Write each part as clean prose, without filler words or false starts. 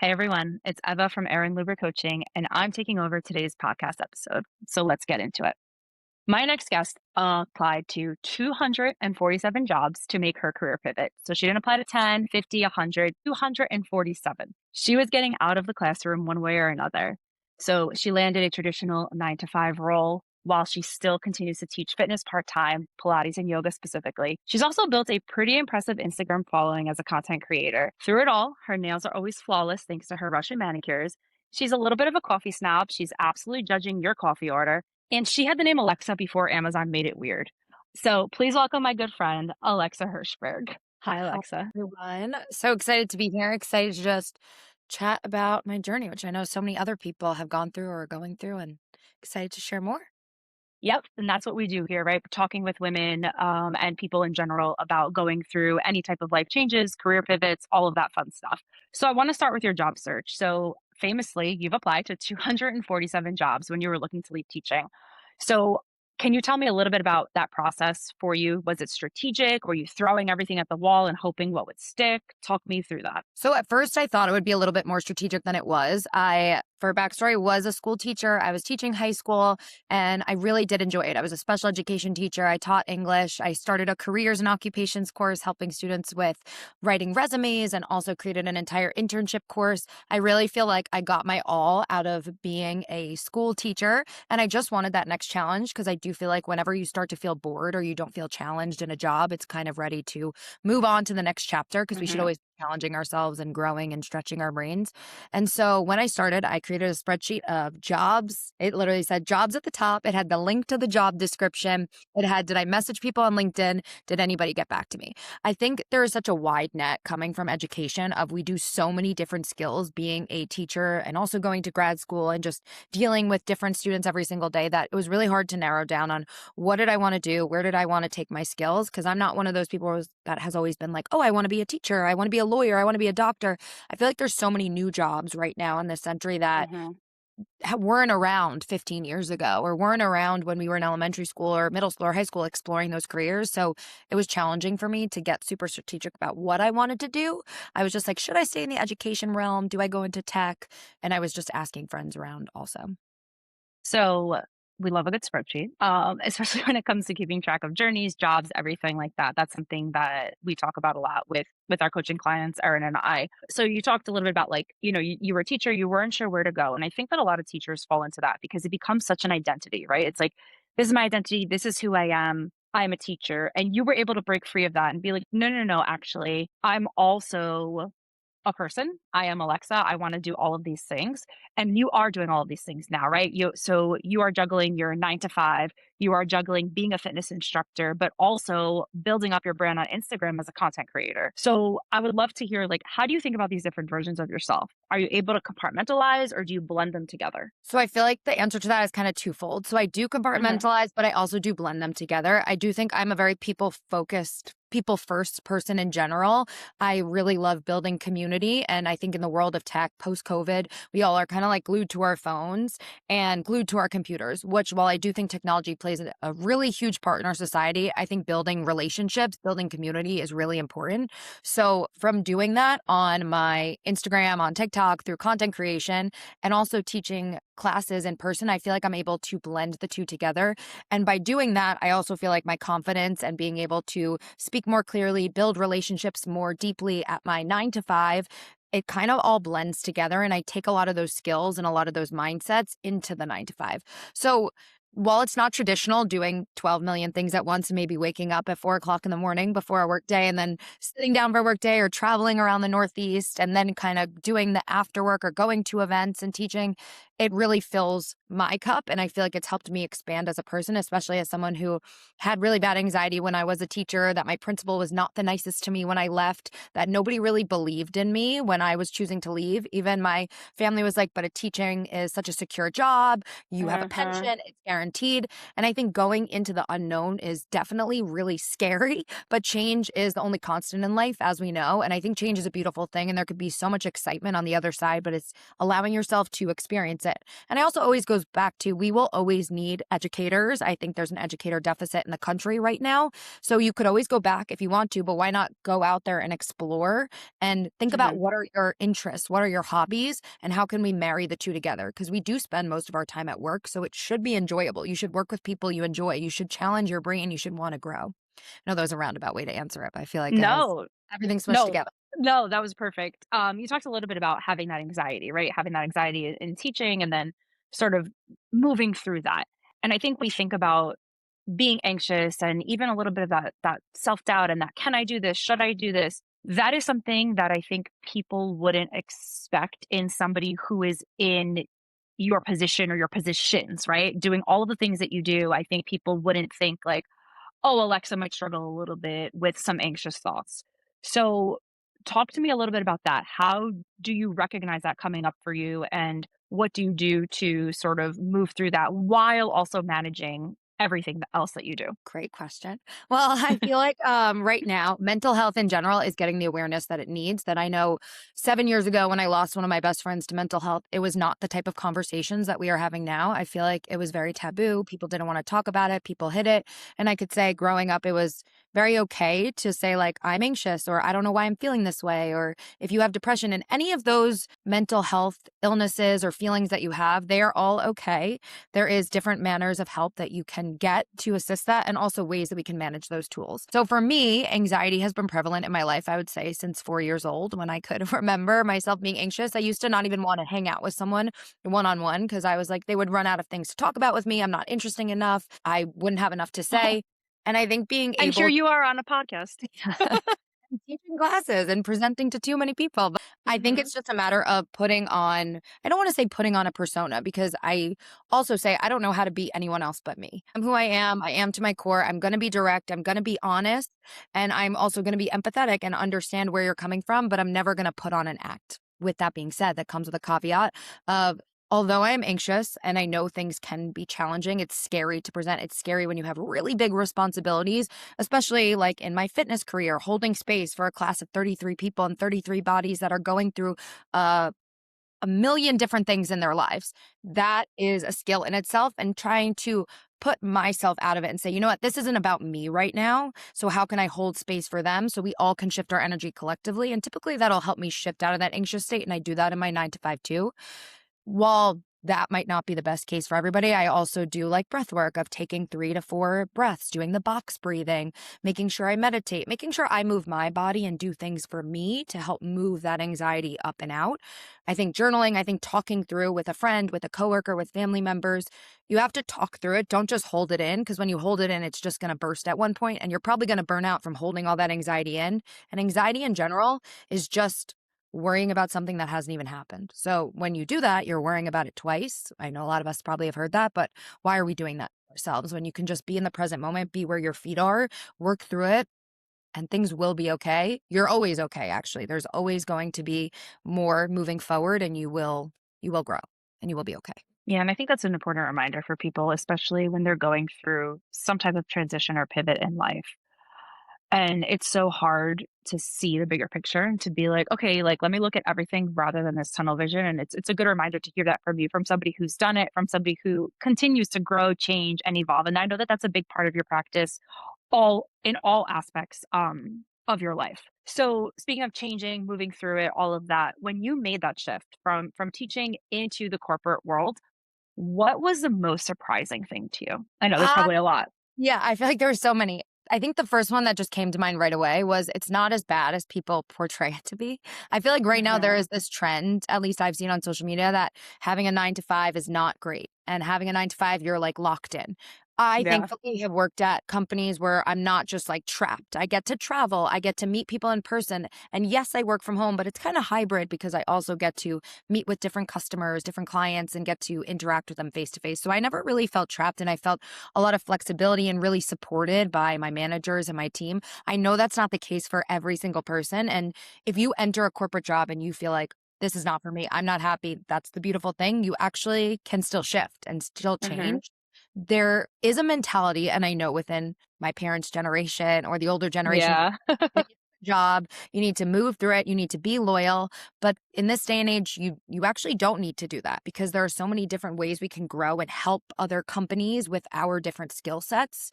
Hey everyone, it's Eva from Erin Lewber Coaching, and I'm taking over today's podcast episode. So let's get into it. My next guest applied to 247 jobs to make her career pivot. So she didn't apply to 10, 50, 100, 247. She was getting out of the classroom one way or another. So she landed a traditional 9 to 5 role while she still continues to teach fitness part time, Pilates and yoga specifically. She's also built a pretty impressive Instagram following as a content creator. Through it all, her nails are always flawless thanks to her Russian manicures. She's a little bit of a coffee snob. She's absolutely judging your coffee order, and she had the name Alexa before Amazon made it weird. So please welcome my good friend, Alexa Hirschberg. Hi, Hi, Alexa. everyone. So excited to be here. Excited to just chat about my journey, which I know so many other people have gone through or are going through, and excited to share more. Yep. And that's what we do here, right? Talking with women and people in general about going through any type of life changes, career pivots, all of that fun stuff. So I want to start with your job search. So famously, you've applied to 247 jobs when you were looking to leave teaching. So can you tell me a little bit about that process for you? Was it strategic? Were you throwing everything at the wall and hoping what would stick? Talk me through that. So at first, I thought it would be a little bit more strategic than it was. For backstory, was a school teacher. I was teaching high school, and I really did enjoy it. I was a special education teacher. I taught English. I started a careers and occupations course, helping students with writing resumes, and also created an entire internship course. I really feel like I got my all out of being a school teacher, and I just wanted that next challenge because I do feel like whenever you start to feel bored or you don't feel challenged in a job, it's kind of ready to move on to the next chapter because we should Hmm. always be challenging ourselves and growing and stretching our brains. And so when I started, I created a spreadsheet of jobs. It literally said jobs at the top. It had the link to the job description. It had, did I message people on LinkedIn? Did anybody get back to me? I think there is such a wide net coming from education of we do so many different skills being a teacher and also going to grad school and just dealing with different students every single day that it was really hard to narrow down on what did I want to do? Where did I want to take my skills? Because I'm not one of those people that has always been like, oh, I want to be a teacher. I want to be a lawyer. I want to be a doctor. I feel like there's so many new jobs right now in this century that Hmm. weren't around 15 years ago or weren't around when we were in elementary school or middle school or high school exploring those careers. So it was challenging for me to get super strategic about what I wanted to do. I was just like, should I stay in the education realm? Do I go into tech? And I was just asking friends around also. So we love a good spreadsheet, especially when it comes to keeping track of journeys, jobs, everything like that. That's something that we talk about a lot with our coaching clients, Erin and I. So you talked a little bit about like, you were a teacher, you weren't sure where to go. And I think that a lot of teachers fall into that because it becomes such an identity, right? It's like, this is my identity, this is who I am. I'm a teacher. And you were able to break free of that and be like, no, no, no, actually, I'm also a person. I am Alexa. I want to do all of these things. And you are doing all of these things now, right? So you are juggling your 9 to 5, you are juggling being a fitness instructor, but also building up your brand on Instagram as a content creator. So I would love to hear like how do you think about these different versions of yourself? Are you able to compartmentalize or do you blend them together? So I feel like the answer to that is kind of twofold. So I do Hmm. compartmentalize, but I also do blend them together. I do think I'm a very people focused, people first person in general. I really love building community. And I think in the world of tech post COVID, we all are kind of like glued to our phones and glued to our computers, which while I do think technology plays a really huge part in our society, I think building relationships, building community is really important. So from doing that on my Instagram, on TikTok, through content creation, and also teaching classes in person, I feel like I'm able to blend the two together. And by doing that, I also feel like my confidence and being able to speak more clearly, build relationships more deeply at my 9 to 5, it kind of all blends together. And I take a lot of those skills and a lot of those mindsets into the 9 to 5. So while it's not traditional doing 12 million things at once and maybe waking up at 4 o'clock in the morning before a work day and then sitting down for a work day or traveling around the Northeast and then kind of doing the after work or going to events and teaching, it really fills my cup. And I feel like it's helped me expand as a person, especially as someone who had really bad anxiety when I was a teacher, that my principal was not the nicest to me when I left, that nobody really believed in me when I was choosing to leave. Even my family was like, but a teaching is such a secure job. You have a Hmm. pension, it's guaranteed. And I think going into the unknown is definitely really scary, but change is the only constant in life, as we know. And I think change is a beautiful thing. And there could be so much excitement on the other side, but it's allowing yourself to experience it it. And I also always goes back to, we will always need educators. I think there's an educator deficit in the country right now. So you could always go back if you want to, but why not go out there and explore and think about Mhm. what are your interests, what are your hobbies, and how can we marry the two together? Because we do spend most of our time at work, so it should be enjoyable. You should work with people you enjoy. You should challenge your brain. You should want to grow. I know that was a roundabout way to answer it, but I feel like it has No, everything smushed no, together. no, that was perfect. You talked a little bit about having that anxiety, right? Having that anxiety in teaching and then sort of moving through that. And I think we think about being anxious and even a little bit of that self-doubt and that, can I do this? Should I do this? That is something that I think people wouldn't expect in somebody who is in your position or your positions, right? Doing all of the things that you do. I think people wouldn't think like, oh, Alexa might struggle a little bit with some anxious thoughts. So, talk to me a little bit about that. How do you recognize that coming up for you? And what do you do to sort of move through that while also managing everything else that you do? Great question. Well, I feel like right now, mental health in general is getting the awareness that it needs. That I know 7 years ago when I lost one of my best friends to mental health, it was not the type of conversations that we are having now. I feel like it was very taboo. People didn't want to talk about it. People hid it. And I could say growing up, it was very okay to say, like, I'm anxious, or I don't know why I'm feeling this way, or if you have depression and any of those mental health illnesses or feelings that you have, they are all okay. There is different manners of help that you can get to assist that, and also ways that we can manage those tools. So for me, anxiety has been prevalent in my life, I would say, since 4 years old, when I could remember myself being anxious. I used to not even want to hang out with someone one on one because I was like, they would run out of things to talk about with me. I'm not interesting enough. I wouldn't have enough to say. And I think being And here able you are on a podcast. teaching classes and presenting to too many people. But I think Mhm. it's just a matter of putting on, I don't want to say putting on a persona, because I also say I don't know how to be anyone else but me. I'm who I am. I am to my core. I'm going to be direct. I'm going to be honest. And I'm also going to be empathetic and understand where you're coming from, but I'm never going to put on an act. With that being said, that comes with a caveat of, although I am anxious and I know things can be challenging, it's scary to present. It's scary when you have really big responsibilities, especially like in my fitness career, holding space for a class of 33 people and 33 bodies that are going through a million different things in their lives. That is a skill in itself, and trying to put myself out of it and say, you know what, this isn't about me right now. So how can I hold space for them so we all can shift our energy collectively? And typically that'll help me shift out of that anxious state. And I do that in my 9 to 5 too. While that might not be the best case for everybody, I also do like breath work of taking 3 to 4 breaths, doing the box breathing, making sure I meditate, making sure I move my body and do things for me to help move that anxiety up and out. I think journaling, I think talking through with a friend, with a coworker, with family members, you have to talk through it. Don't just hold it in, because when you hold it in, it's just going to burst at one point and you're probably going to burn out from holding all that anxiety in. And anxiety in general is just worrying about something that hasn't even happened. So when you do that, you're worrying about it twice. I know a lot of us probably have heard that, but why are we doing that to ourselves when you can just be in the present moment, be where your feet are, work through it, and things will be okay? You're always okay, actually. There's always going to be more moving forward, and you will grow and you will be okay. Yeah, and I think that's an important reminder for people, especially when they're going through some type of transition or pivot in life. And it's so hard to see the bigger picture and to be like, okay, like let me look at everything rather than this tunnel vision. And it's a good reminder to hear that from you, from somebody who's done it, from somebody who continues to grow, change, and evolve. And I know that that's a big part of your practice, all in all aspects of your life. So speaking of changing, moving through it, all of that, when you made that shift from teaching into the corporate world, what was the most surprising thing to you? I know there's Uh, probably a lot. yeah, I feel like there were so many. I think the first one that just came to mind right away was, it's not as bad as people portray it to be. I feel like right now there Mhm. is this trend, at least I've seen on social media, that having a 9 to 5 is not great. And having a 9 to 5, you're like locked in. I Yeah. thankfully have worked at companies where I'm not just like trapped. I get to travel, I get to meet people in person. And yes, I work from home, but it's kind of hybrid because I also get to meet with different customers, different clients, and get to interact with them face to face. So I never really felt trapped, and I felt a lot of flexibility and really supported by my managers and my team. I know that's not the case for every single person. And if you enter a corporate job and you feel like, this is not for me, I'm not happy, that's the beautiful thing. You actually can still shift and still Mhm. change. There is a mentality, and I know within my parents' generation or the older generation, Yeah. job, you need to move through it, you need to be loyal. But in this day and age, you actually don't need to do that because there are so many different ways we can grow and help other companies with our different skill sets.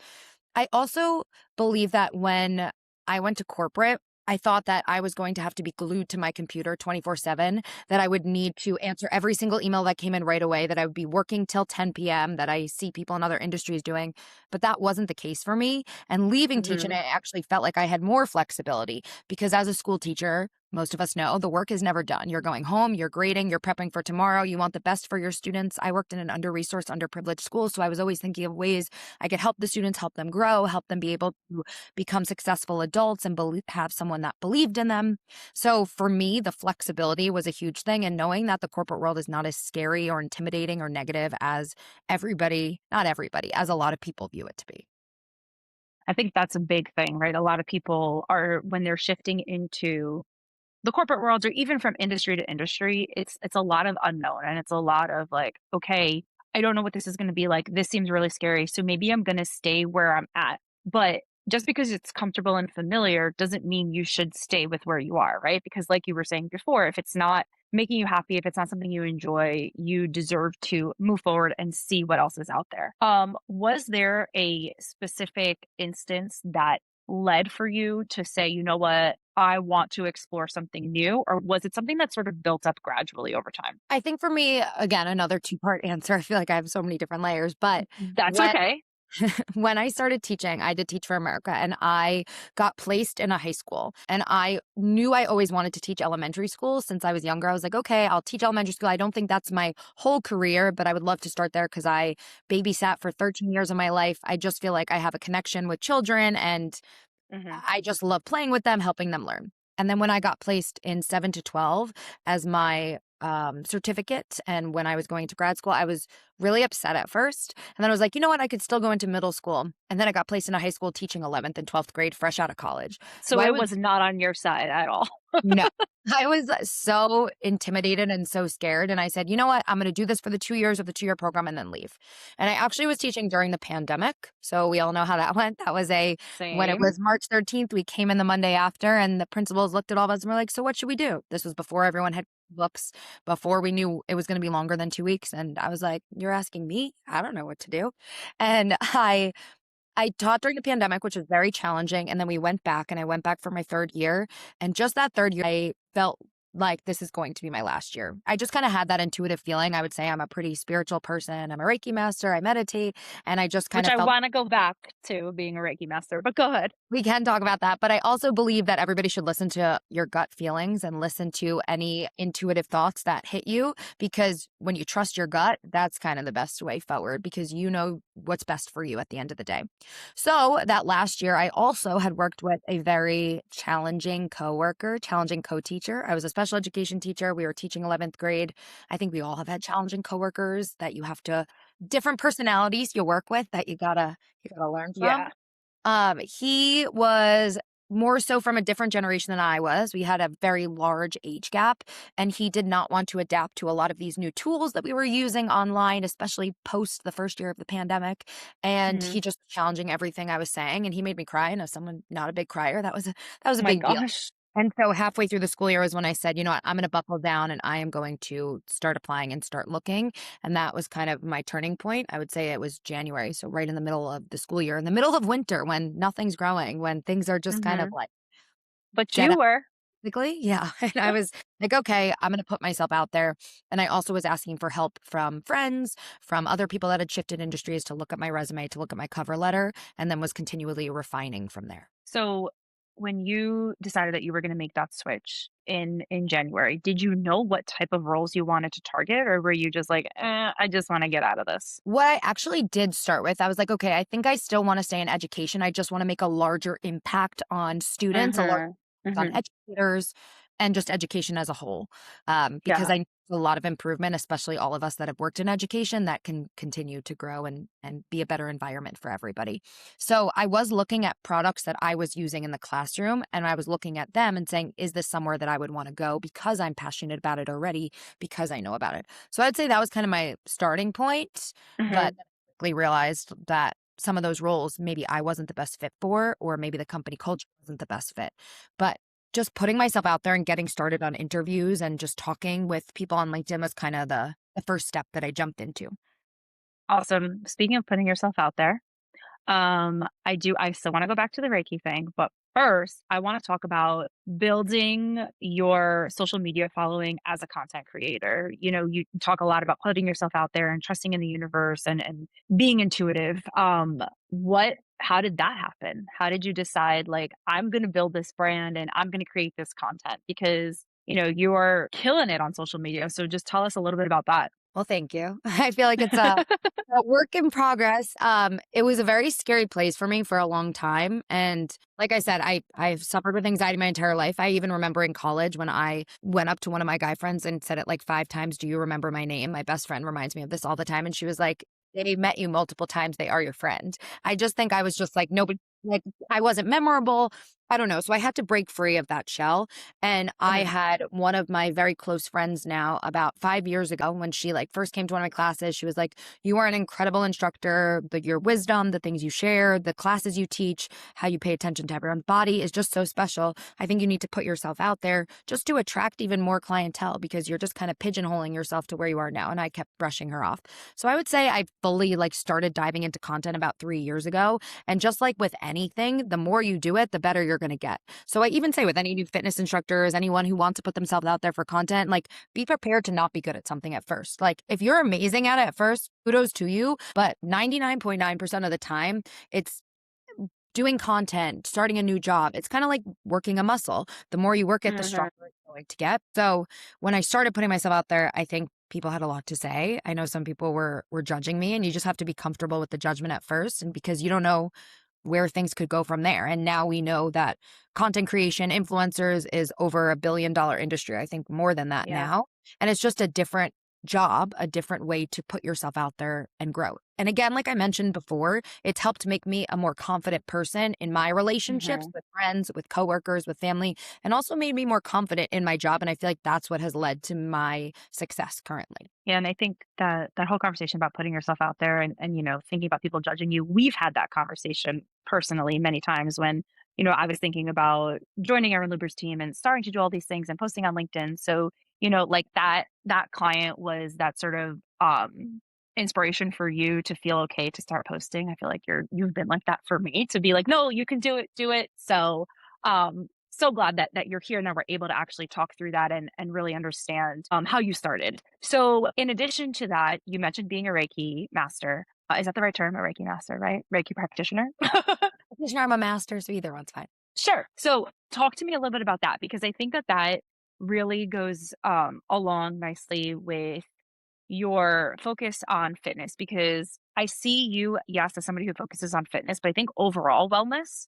I also believe that when I went to corporate, I thought that I was going to have to be glued to my computer 24/7, that I would need to answer every single email that came in right away, that I would be working till 10 p.m., that I see people in other industries doing. But that wasn't the case for me. And leaving teaching, Mhm. I actually felt like I had more flexibility because as a school teacher, most of us know the work is never done. You're going home, you're grading, you're prepping for tomorrow. You want the best for your students. I worked in an under-resourced, underprivileged school, so I was always thinking of ways I could help the students, help them grow, help them be able to become successful adults and have someone that believed in them. So for me, the flexibility was a huge thing. And knowing that the corporate world is not as scary or intimidating or negative as everybody, not everybody, as a lot of people view it to be. I think that's a big thing, right? A lot of people are when they're shifting into the corporate world or even from industry to industry, it's a lot of unknown and it's a lot of like, okay, I don't know what this is going to be like. This seems really scary. So maybe I'm going to stay where I'm at. But just because it's comfortable and familiar doesn't mean you should stay with where you are, right? Because like you were saying before, if it's not making you happy, if it's not something you enjoy, you deserve to move forward and see what else is out there. Was there a specific instance that led for you to say, you know what, I want to explore something new? Or was it something that sort of built up gradually over time? I think for me, again, another two-part answer. I feel like I have so many different layers, but That's when okay. when I started teaching, I did Teach for America and I got placed in a high school. And I knew I always wanted to teach elementary school since I was younger. I was like, okay, I'll teach elementary school. I don't think that's my whole career, but I would love to start there because I babysat for 13 years of my life. I just feel like I have a connection with children and Hmm. I just love playing with them, helping them learn. And then when I got placed in 7 to 12 as my certificate, and when I was going to grad school, I was really upset at first. And then I was like, you know what? I could still go into middle school. And then I got placed in a high school teaching 11th and 12th grade, fresh out of college. So So I it was was not on your side at all. no. I was so intimidated and so scared. And I said, you know what? I'm going to do this for the 2 years of the 2 year program and then leave. And I actually was teaching during the pandemic. So we all know how that went. That was when it Same. was March 13th, we came in the Monday after, and the principals looked at all of us and were like, so what should we do? This was before everyone had books, before we knew it was going to be longer than 2 weeks. And I was like, you're asking me? I don't know what to do. And I taught during the pandemic, which was very challenging, and then we went back, and I went back for my 3rd year, and just that 3rd year, I felt like this is going to be my last year. I just kinda had that intuitive feeling. I would say I'm a pretty spiritual person, I'm a Reiki master, I meditate, and I just Which kinda I felt want to go back to being a Reiki master, but go ahead. we can talk about that, but I also believe that everybody should listen to your gut feelings and listen to any intuitive thoughts that hit you because when you trust your gut, that's kind of the best way forward because you know what's best for you at the end of the day. So that last year, I also had worked with a very challenging coworker, challenging co-teacher. I was a special education teacher. We were teaching 11th grade. I think we all have had challenging coworkers that you have to different personalities you work with that you gotta learn from. Yeah. He was more so from a different generation than I was. We had a very large age gap, and he did not want to adapt to a lot of these new tools that we were using online, especially post the first year of the pandemic. And Hmm. he just challenging everything I was saying, and he made me cry. And as someone not a big crier, that was a Oh my big deal. gosh. And so halfway through the school year was when I said, you know what, I'm going to buckle down and I am going to start applying and start looking. And that was kind of my turning point. I would say it was January. So right in the middle of the school year, in the middle of winter, when nothing's growing, when things are just kind of Hmm. like But dead you end, were. basically. Yeah. And I was like, okay, I'm going to put myself out there. And I also was asking for help from friends, from other people that had shifted industries to look at my resume, to look at my cover letter, and then was continually refining from there. So when you decided that you were going to make that switch in January, did you know what type of roles you wanted to target, or were you just like, I just want to get out of this? What I actually did start with, I was like, okay, I think I still want to stay in education. I just want to make a larger impact on students, a larger Hmm. on Hmm. educators, and just education as a whole. Because Yeah. I know a lot of improvement, especially all of us that have worked in education, that can continue to grow and be a better environment for everybody. So I was looking at products that I was using in the classroom, and I was looking at them and saying, is this somewhere that I would want to go because I'm passionate about it already, because I know about it. So I'd say that was kind of my starting point, but Hmm. then I quickly realized that some of those roles maybe I wasn't the best fit for, or maybe the company culture wasn't the best fit. But just putting myself out there and getting started on interviews and just talking with people on LinkedIn was kind of the first step that I jumped into. Awesome. Speaking of putting yourself out there, I still wanna go back to the Reiki thing, but first, I wanna talk about building your social media following as a content creator. You know, you talk a lot about putting yourself out there and trusting in the universe and being intuitive. What how did that happen? How did you decide, like, "I'm gonna build this brand and I'm gonna create this content?" Because, you're killing it on social media, so just tell us a little bit about that. Well, thank you. I feel like it's a work in progress. It was a very scary place for me for a long time, and like I said, I've suffered with anxiety my entire life. I even remember in college when I went up to one of my guy friends and said it like 5 times, "Do you remember my name?" My best friend reminds me of this all the time, and she was like, "They met you multiple times. They are your friend." I just think I was just like nobody. Like I wasn't memorable. I don't know. So I had to break free of that shell. And I Mhm, had one of my very close friends now about 5 years ago when she like first came to one of my classes. She was like, "You are an incredible instructor, but your wisdom, the things you share, the classes you teach, how you pay attention to everyone's body is just so special. I think you need to put yourself out there just to attract even more clientele because you're just kind of pigeonholing yourself to where you are now." And I kept brushing her off. So I would say I fully like started diving into content about 3 years ago. And just like with anything, the more you do it, the better you're going to get. So I even say with any new fitness instructors, anyone who wants to put themselves out there for content, like be prepared to not be good at something at first. Like if you're amazing at it at first, kudos to you. But 99.9% of the time, it's doing content, starting a new job. It's kind of like working a muscle. The more you work it, the mhm. stronger it's going to get. So when I started putting myself out there, I think people had a lot to say. I know some people were judging me, and you just have to be comfortable with the judgment at first, and because you don't know where things could go from there. And now we know that content creation, influencers is over $1 billion industry. I think more than that Yeah. now. And it's just a different job, a different way to put yourself out there and grow. And again, like I mentioned before, it's helped make me a more confident person in my relationships Mhm. with friends, with coworkers, with family, and also made me more confident in my job. And I feel like that's what has led to my success currently. Yeah, and I think that whole conversation about putting yourself out there and thinking about people judging you, we've had that conversation personally many times when, I was thinking about joining Erin Lewber's team and starting to do all these things and posting on LinkedIn. So, like that client was that sort of inspiration for you to feel okay to start posting. I feel like you've been like that for me to be like, no, you can do it, do it. So so glad that you're here and that we're able to actually talk through that and really understand how you started. So, in addition to that, you mentioned being a Reiki master. Is that the right term? A Reiki master, right? Reiki practitioner? I'm a master, so either one's fine. Sure. So, talk to me a little bit about that because I think that really goes along nicely with your focus on fitness because I see you, yes, as somebody who focuses on fitness, but I think overall wellness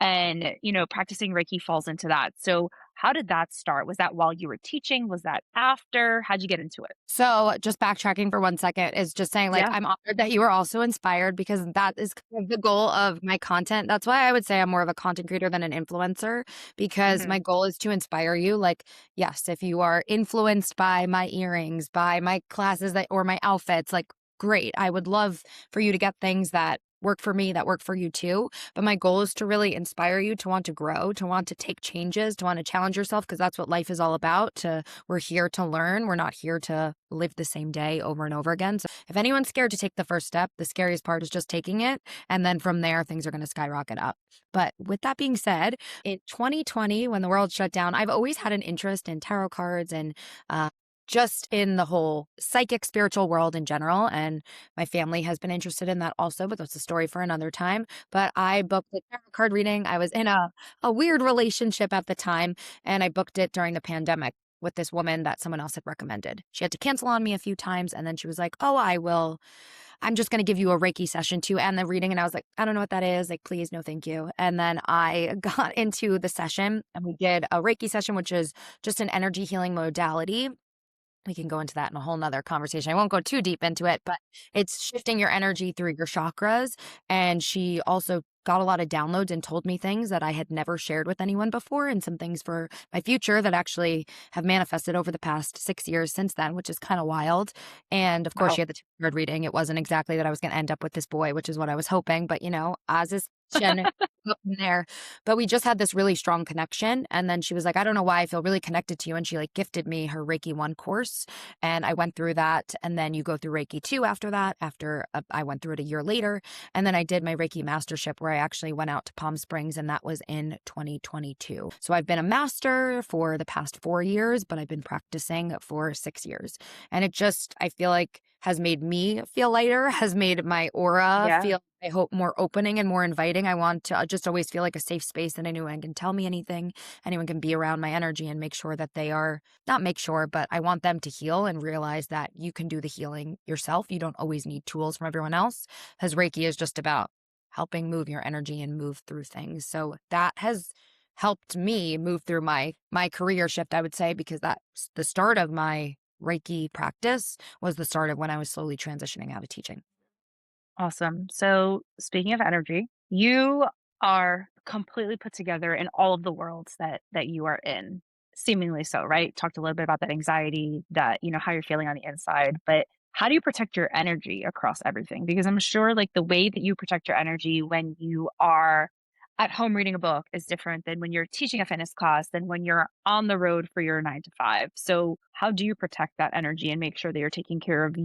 and, practicing Reiki falls into that. So, how did that start? Was that while you were teaching? Was that after? How'd you get into it? So, just backtracking for 1 second is just saying, like, Yeah. I'm honored that you were also inspired because that is kind of the goal of my content. That's why I would say I'm more of a content creator than an influencer because Hmm. my goal is to inspire you. Like, yes, if you are influenced by my earrings, by my classes that or my outfits, like, great. I would love for you to get things that work for me that work for you too. But my goal is to really inspire you to want to grow, to want to take changes, to want to challenge yourself because that's what life is all about. We're here to learn. We're not here to live the same day over and over again. So if anyone's scared to take the first step, the scariest part is just taking it. And then from there, things are going to skyrocket up. But with that being said, in 2020, when the world shut down, I've always had an interest in tarot cards and just in the whole psychic spiritual world in general. And my family has been interested in that also, but that's a story for another time. But I booked a tarot card reading. I was in a weird relationship at the time, and I booked it during the pandemic with this woman that someone else had recommended. She had to cancel on me a few times, and then she was like, "Oh, I'm just going to give you a Reiki session too and the reading." And I was like, "I don't know what that is. Like, please, no, thank you." And then I got into the session and we did a Reiki session, which is just an energy healing modality. We can go into that in a whole nother conversation. I won't go too deep into it, but it's shifting your energy through your chakras. And she also got a lot of downloads and told me things that I had never shared with anyone before, and some things for my future that actually have manifested over the past 6 years since then, which is kind of wild. And of course, Wow. she had the tarot card reading. It wasn't exactly that I was going to end up with this boy, which is what I was hoping, but Oz is Jen up in there. But we just had this really strong connection. And then she was like, I don't know why I feel really connected to you. And she like gifted me her Reiki 1 course. And I went through that. And then you go through Reiki 2 after that, after I went through it a year later. And then I did my Reiki mastership where I actually went out to Palm Springs, and that was in 2022. So I've been a master for the past 4 years, but I've been practicing for 6 years. And it just, I feel like, has made me feel lighter, has made my aura Yeah. feel, I hope, more opening and more inviting. I want to just always feel like a safe space that anyone can tell me anything. Anyone can be around my energy and make sure that they are, not make sure, but I want them to heal and realize that you can do the healing yourself. You don't always need tools from everyone else, because Reiki is just about helping move your energy and move through things. So that has helped me move through my career shift, I would say, because that's the start of my Reiki practice was the start of when I was slowly transitioning out of teaching. Awesome. So, speaking of energy, you are completely put together in all of the worlds that you are in, seemingly so, right? Talked a little bit about that anxiety, that how you're feeling on the inside, but how do you protect your energy across everything? Because I'm sure like the way that you protect your energy when you are at home reading a book is different than when you're teaching a fitness class, than when you're on the road for your 9 to 5. So how do you protect that energy and make sure that you're taking care of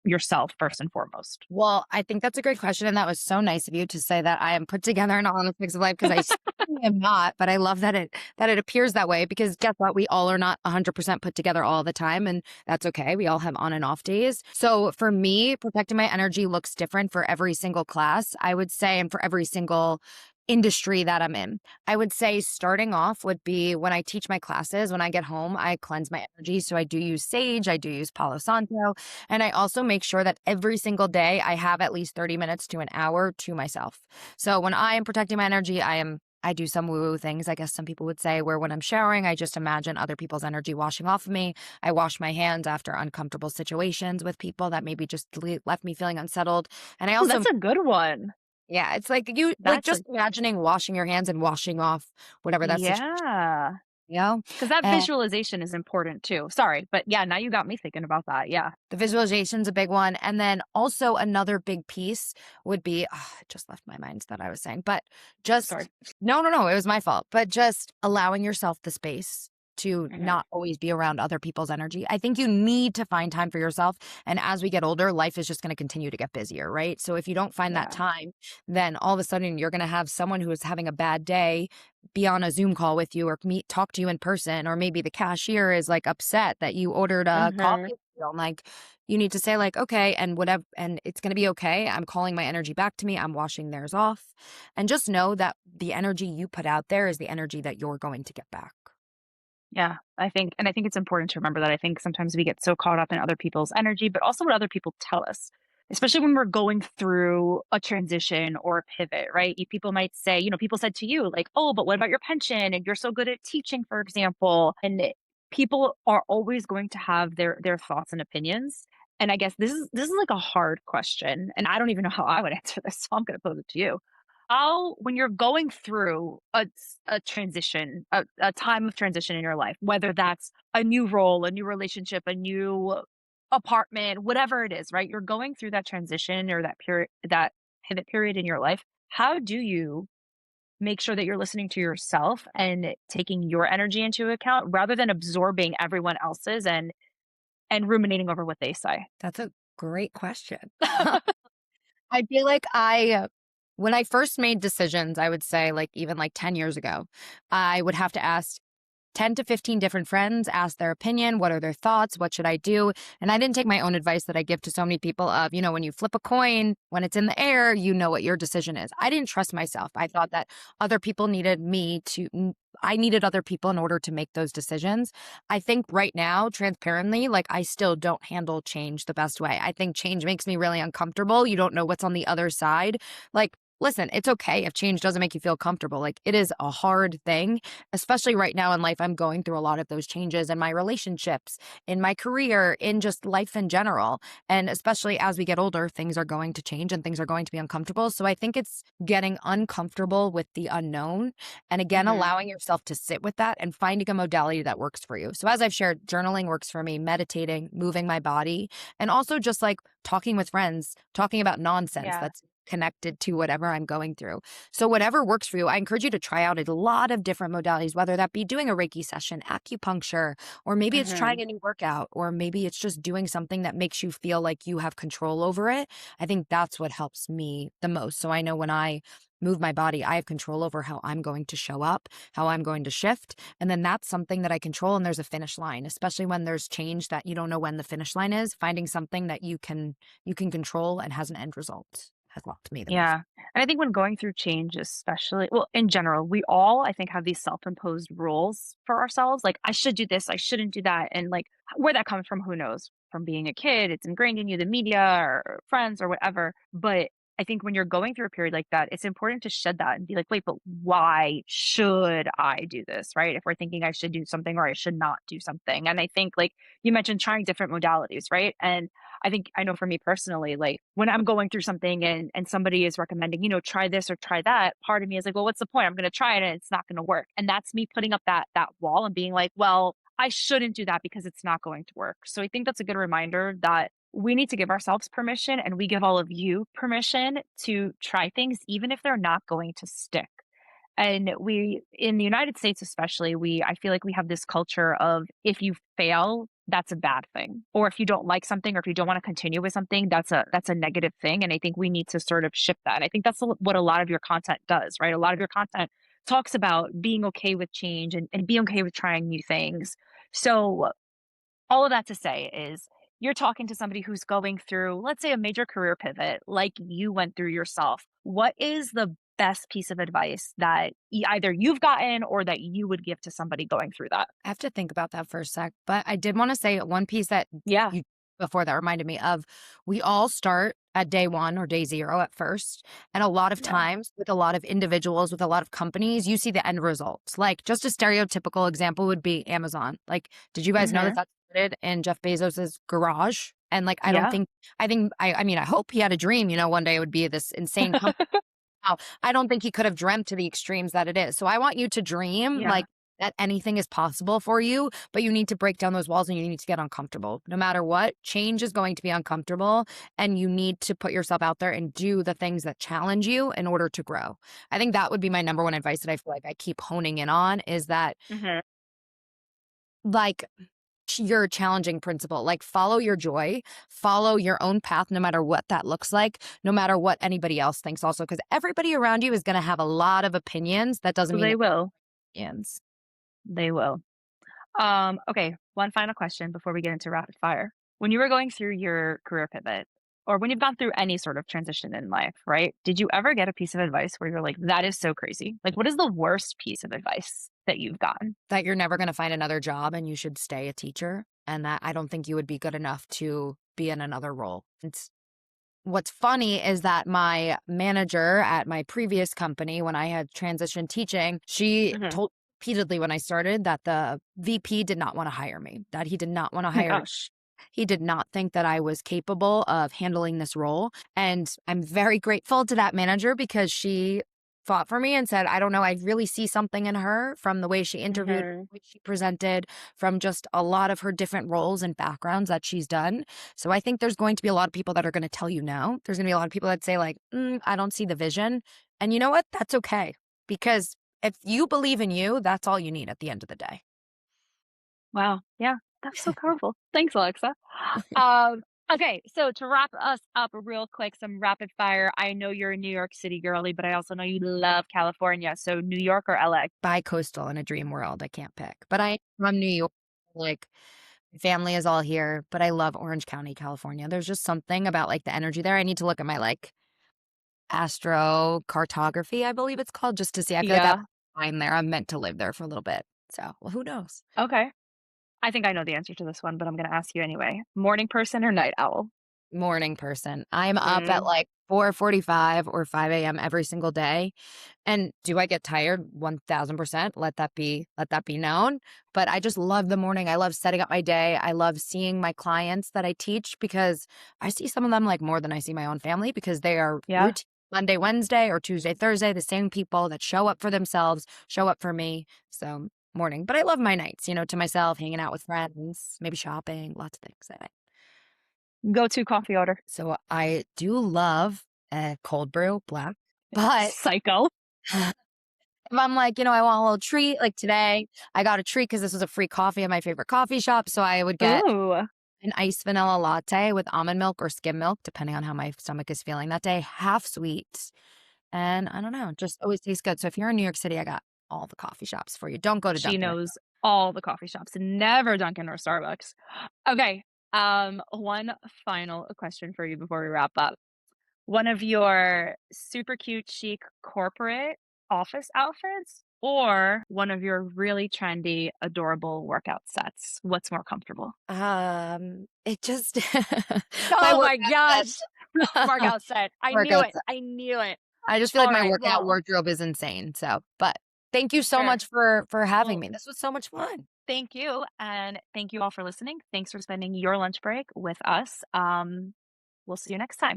yourself first and foremost? Well, I think that's a great question. And that was so nice of you to say that I am put together in all aspects of life, because I certainly am not, but I love that it appears that way, because guess what? We all are not 100% put together all the time. And that's okay. We all have on and off days. So for me, protecting my energy looks different for every single class, I would say, and for every single industry that I'm in. I would say starting off would be when I teach my classes, when I get home, I cleanse my energy. So I do use sage, I do use Palo Santo, and I also make sure that every single day I have at least 30 minutes to an hour to myself. So when I am protecting my energy, I do some woo-woo things, I guess some people would say, where when I'm showering, I just imagine other people's energy washing off of me. I wash my hands after uncomfortable situations with people that maybe just left me feeling unsettled. And I Oh, also, that's a good one. yeah, it's like you, like That's a just imagining washing your hands and washing off whatever that situation, Yeah, you know? because that And visualization is important too. Sorry, but yeah, now you got me thinking about that. Yeah. the visualization's a big one. And then also another big piece would be, it just left my mind that I was saying, but Sorry. just, no, no, no, it was my fault. But just allowing yourself the space to Mhm. not always be around other people's energy. I think you need to find time for yourself. And as we get older, life is just going to continue to get busier, right? So if you don't find that Yeah. time, then all of a sudden you're going to have someone who is having a bad day be on a Zoom call with you, or talk to you in person, or maybe the cashier is like upset that you ordered a Mhm. coffee. Like, you need to say like, okay, and whatever, and it's going to be okay. I'm calling my energy back to me. I'm washing theirs off. And just know that the energy you put out there is the energy that you're going to get back. Yeah, I think it's important to remember that. I think sometimes we get so caught up in other people's energy, but also what other people tell us, especially when we're going through a transition or a pivot, right? People might say, people said to you, like, oh, but what about your pension? And you're so good at teaching, for example. And people are always going to have their thoughts and opinions. And I guess this is like a hard question. And I don't even know how I would answer this. So I'm gonna pose it to you. How, when you're going through a transition, a time of transition in your life, whether that's a new role, a new relationship, a new apartment, whatever it is, right? You're going through that transition or that period, that pivot period in your life. How do you make sure that you're listening to yourself and taking your energy into account rather than absorbing everyone else's and ruminating over what they say? That's a great question. I feel like when I first made decisions, I would say like even like 10 years ago, I would have to ask 10 to 15 different friends, ask their opinion. What are their thoughts? What should I do? And I didn't take my own advice that I give to so many people of, when you flip a coin, when it's in the air, you know what your decision is. I didn't trust myself. I thought that other people needed I needed other people in order to make those decisions. I think right now, transparently, like I still don't handle change the best way. I think change makes me really uncomfortable. You don't know what's on the other side. Like, listen, it's okay if change doesn't make you feel comfortable. Like, it is a hard thing, especially right now in life. I'm going through a lot of those changes in my relationships, in my career, in just life in general. And especially as we get older, things are going to change and things are going to be uncomfortable. So I think it's getting uncomfortable with the unknown and again, Mhm. allowing yourself to sit with that and finding a modality that works for you. So as I've shared, journaling works for me, meditating, moving my body, and also just like talking with friends, talking about nonsense Yeah. that's connected to whatever I'm going through. So, whatever works for you, I encourage you to try out a lot of different modalities, whether that be doing a Reiki session, acupuncture, or maybe it's trying Mhm. a new workout, or maybe it's just doing something that makes you feel like you have control over it. I think that's what helps me the most. So, I know when I move my body, I have control over how I'm going to show up, how I'm going to shift. And then that's something that I control. And there's a finish line, especially when there's change that you don't know when the finish line is, finding something that you can control and has an end result has helped me the most. Yeah. And I think when going through change, especially, well, in general, we all, I think, have these self-imposed rules for ourselves. Like, I should do this, I shouldn't do that. And like where that comes from, who knows? From being a kid, it's ingrained in you, the media or friends or whatever. But I think when you're going through a period like that, it's important to shed that and be like, wait, but why should I do this? Right. If we're thinking I should do something or I should not do something. And I think, like you mentioned, trying different modalities, right? And I think I know for me personally, like when I'm going through something and somebody is recommending, try this or try that, part of me is like, well, what's the point? I'm going to try it and it's not going to work. And that's me putting up that wall and being like, well, I shouldn't do that because it's not going to work. So I think that's a good reminder that we need to give ourselves permission and we give all of you permission to try things even if they're not going to stick. And we in the United States especially, I feel like we have this culture of if you fail, that's a bad thing. Or if you don't like something or if you don't want to continue with something, that's a negative thing. And I think we need to sort of shift that. I think that's what a lot of your content does, right? A lot of your content talks about being okay with change and being okay with trying new things. So all of that to say is you're talking to somebody who's going through, let's say, a major career pivot like you went through yourself. What is the best piece of advice that either you've gotten or that you would give to somebody going through that? I have to think about that for a sec, but I did want to say one piece that Yeah. you before that reminded me of. We all start at day one or day zero at first. And a lot of Yeah. times with a lot of individuals, with a lot of companies, you see the end results. Like just a stereotypical example would be Amazon. Like, did you guys know that Mhm. that started in Jeff Bezos's garage? And like, I don't Yeah. think, I think, I mean, I hope he had a dream, one day it would be this insane company. Wow. I don't think he could have dreamt to the extremes that it is. So I want you to dream Yeah. like that anything is possible for you, but you need to break down those walls and you need to get uncomfortable. No matter what, change is going to be uncomfortable and you need to put yourself out there and do the things that challenge you in order to grow. I think that would be my number one advice that I feel like I keep honing in on is that Mhm. like your challenging principle. Like follow your joy, follow your own path, no matter what that looks like, no matter what anybody else thinks, also, because everybody around you is going to have a lot of opinions. That doesn't mean They it will. ends. They will. Okay, one final question before we get into rapid fire. When you were going through your career pivot, or when you've gone through any sort of transition in life, right? Did you ever get a piece of advice where you're like, that is so crazy? Like, what is the worst piece of advice that you've gotten? That you're never going to find another job and you should stay a teacher. And that I don't think you would be good enough to be in another role. It's what's funny is that my manager at my previous company, when I had transitioned teaching, she Mhm. told repeatedly when I started that the VP did not want to hire me, that he did not want to Oh my hire. gosh. He did not think that I was capable of handling this role. And I'm very grateful to that manager because she fought for me and said, I don't know, I really see something in her from the way she interviewed, Mhm. the way she presented, from just a lot of her different roles and backgrounds that she's done. So I think there's going to be a lot of people that are going to tell you no. There's going to be a lot of people that say, like, I don't see the vision. And you know what? That's okay. Because if you believe in you, that's all you need at the end of the day. Wow. Yeah, that's so powerful. Thanks, Alexa. Um, okay, so to wrap us up real quick, some rapid fire. I know you're a New York City girly, but I also know you love California. So New York or LA? Bi-coastal in a dream world, I can't pick. But I'm from New York, like, my family is all here, but I love Orange County, California. There's just something about, like, the energy there. I need to look at my, like, astrocartography, I believe it's called, just to see. I feel like I have Yeah. a line there. I'm meant to live there for a little bit. So, well, who knows? Okay. I think I know the answer to this one, but I'm going to ask you anyway. Morning person or night owl? morning person. I'm up at Mm, like 4:45 or 5 a.m. every single day. And do I get tired? 1000%. Let that be known. But I just love the morning. I love setting up my day. I love seeing my clients that I teach because I see some of them like more than I see my own family because they are yeah. routine Monday, Wednesday, or Tuesday, Thursday, the same people that show up for themselves, show up for me. So morning. But I love my nights, to myself, hanging out with friends, maybe shopping, lots of things. Go-to coffee order. So I do love a cold brew black, but Psycho. if I'm like, I want a little treat, like today, I got a treat because this was a free coffee at my favorite coffee shop. So I would get Ooh, an iced vanilla latte with almond milk or skim milk, depending on how my stomach is feeling that day, half sweet. And I don't know, just always tastes good. So if you're in New York City, I got all the coffee shops for you. Don't go to she Dunkin'. knows all the coffee shops, never Dunkin' or Starbucks. Okay, one final question for you before we wrap up. One of your super cute, chic corporate office outfits or one of your really trendy, adorable workout sets? What's more comfortable? It just my Oh my workout gosh. set. Workout set. I knew Workout it. I knew it. I just feel like All my right. workout wardrobe is insane, so but thank you so Fair. much for having Well, me. This was so much fun. thank you. And thank you all for listening. Thanks for spending your lunch break with us. We'll see you next time.